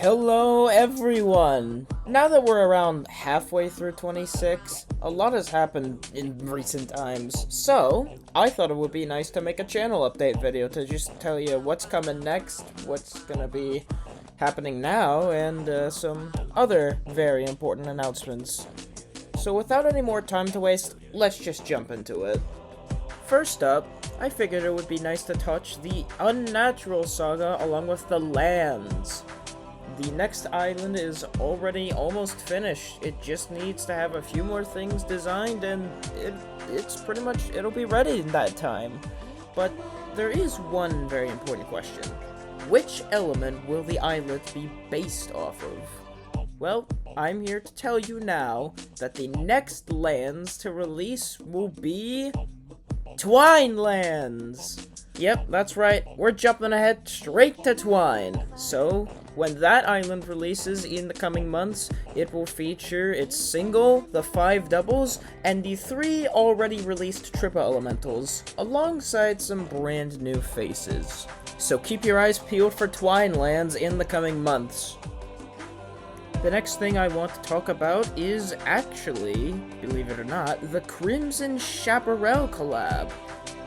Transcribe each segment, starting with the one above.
Hello everyone! Now that we're around halfway through 26, a lot has happened in recent times, so I thought it would be nice to make a channel update video to just tell you what's coming next, what's gonna be happening now, and some other very important announcements. So without any more time to waste, let's just jump into it. First up, I figured it would be nice to touch the Unnatural Saga along with the lands. The next island is already almost finished. It just needs to have a few more things designed and it'll be ready in that time. But there is one very important question. Which element will the island be based off of? Well, I'm here to tell you now that the next lands to release will be Twine Lands! Yep, that's right, we're jumping ahead straight to Twine. So, when that island releases in the coming months, it will feature its single, the 5 doubles, and the 3 already released triple elementals, alongside some brand new faces. So keep your eyes peeled for Twine Lands in the coming months. The next thing I want to talk about is actually, believe it or not, the Crimson Chaparral collab.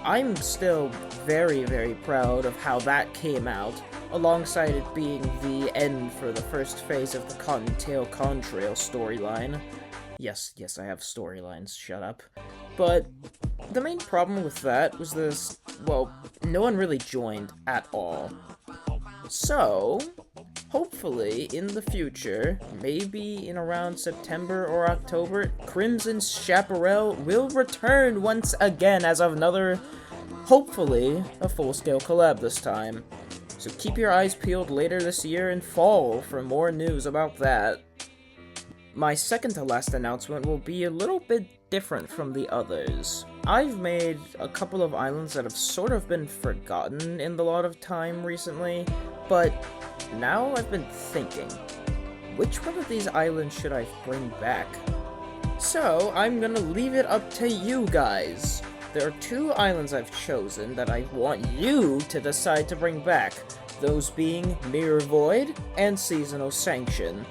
I'm still very, very proud of how that came out, alongside it being the end for the first phase of the Cottontail Contrail storyline. Yes, I have storylines, shut up. But the main problem with that was this, well, no one really joined at all. So, hopefully, in the future, maybe in around September or October, Crimson Chaparral will return once again as another, hopefully, a full-scale collab this time. So keep your eyes peeled later this year and fall for more news about that. My second to last announcement will be a little bit different from the others. I've made a couple of islands that have sort of been forgotten in the lot of time recently, but now I've been thinking, which one of these islands should I bring back? So I'm gonna leave it up to you guys. There are 2 islands I've chosen that I want you to decide to bring back, those being Mirror Void and Seasonal Sanction.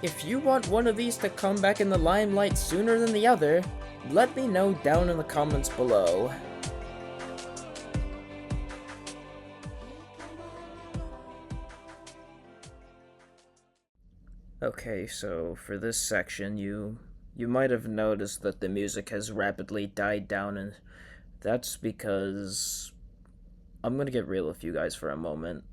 If you want one of these to come back in the limelight sooner than the other, let me know down in the comments below. Okay, so for this section, you might have noticed that the music has rapidly died down, and that's because I'm gonna get real with you guys for a moment.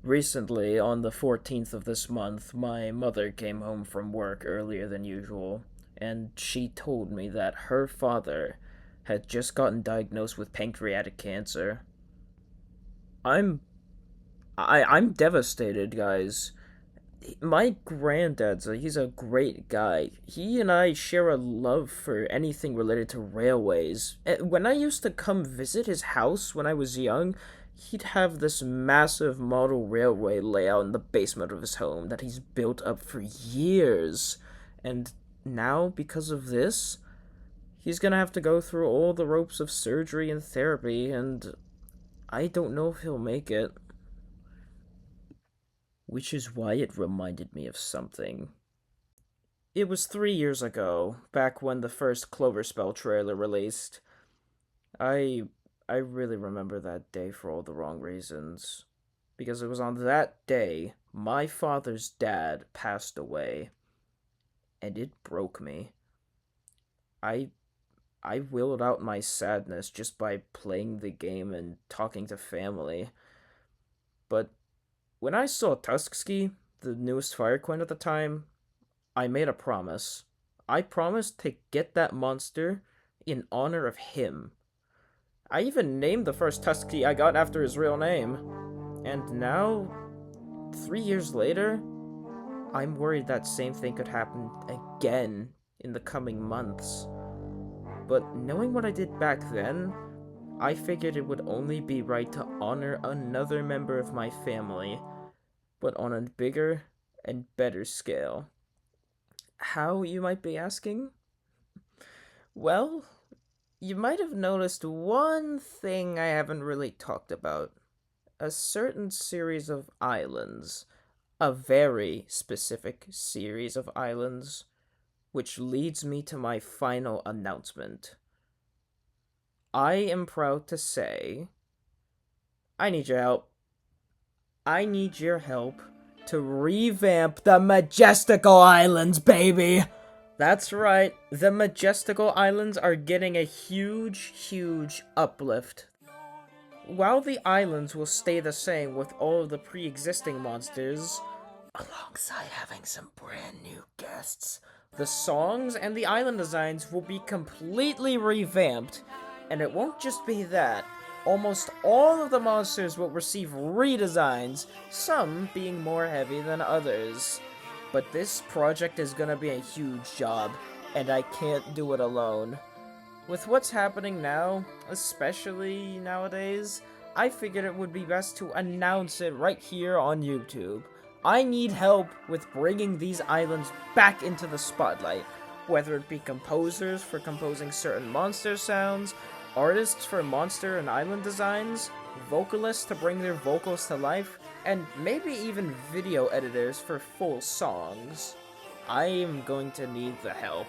Recently, on the 14th of this month, my mother came home from work earlier than usual, and she told me that her father had just gotten diagnosed with pancreatic cancer. I'm devastated, guys. My granddad's he's a great guy. He and I share a love for anything related to railways. When I used to come visit his house when I was young, he'd have this massive model railway layout in the basement of his home that he's built up for years. And now, because of this, he's gonna have to go through all the ropes of surgery and therapy, and I don't know if he'll make it. Which is why it reminded me of something. It was 3 years ago, back when the first Cloverspell trailer released. I really remember that day for all the wrong reasons. Because it was on that day my father's dad passed away. And it broke me. I I willed out my sadness just by playing the game and talking to family. But when I saw Tuskski, the newest Fire Queen at the time, I made a promise. I promised to get that monster in honor of him. I even named the first Tuskski I got after his real name. And now, 3 years later, I'm worried that same thing could happen again in the coming months. But knowing what I did back then, I figured it would only be right to honor another member of my family, but on a bigger and better scale. How, you might be asking? Well, you might have noticed one thing I haven't really talked about, a certain series of islands, a very specific series of islands, which leads me to my final announcement. I am proud to say, I need your help. I need your help to revamp the Majestical Islands, baby! That's right, the Majestical Islands are getting a huge uplift. While the islands will stay the same with all of the pre-existing monsters, alongside having some brand new guests, the songs and the island designs will be completely revamped. And it won't just be that. Almost all of the monsters will receive redesigns, some being more heavy than others. But this project is gonna be a huge job, and I can't do it alone. With what's happening now, especially nowadays, I figured it would be best to announce it right here on YouTube. I need help with bringing these islands back into the spotlight, whether it be composers for composing certain monster sounds, artists for monster and island designs, vocalists to bring their vocals to life, and maybe even video editors for full songs. I am going to need the help.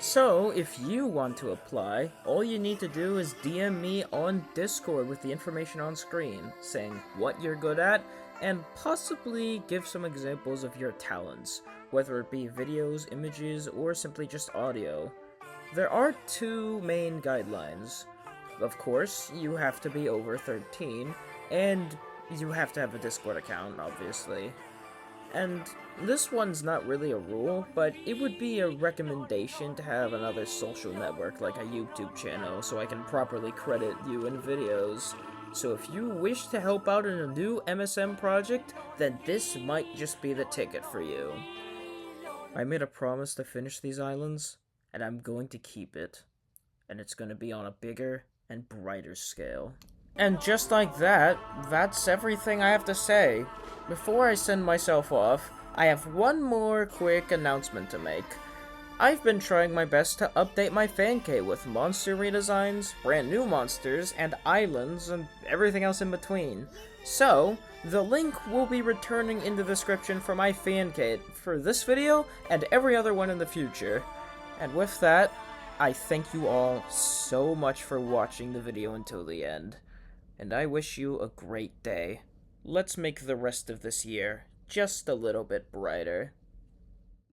So, if you want to apply, all you need to do is DM me on Discord with the information on screen, saying what you're good at, and possibly give some examples of your talents, whether it be videos, images, or simply just audio. There are two main guidelines. Of course, you have to be over 13, and you have to have a Discord account, obviously. And this one's not really a rule, but it would be a recommendation to have another social network like a YouTube channel so I can properly credit you in videos. So if you wish to help out in a new MSM project, then this might just be the ticket for you. I made a promise to finish these islands, and I'm going to keep it. And it's going to be on a bigger and brighter scale. And just like that, that's everything I have to say. Before I send myself off, I have one more quick announcement to make. I've been trying my best to update my fan cave with monster redesigns, brand new monsters, and islands, and everything else in between. So, the link will be returning in the description for my fan cave for this video and every other one in the future. And with that, I thank you all so much for watching the video until the end. And I wish you a great day. Let's make the rest of this year just a little bit brighter.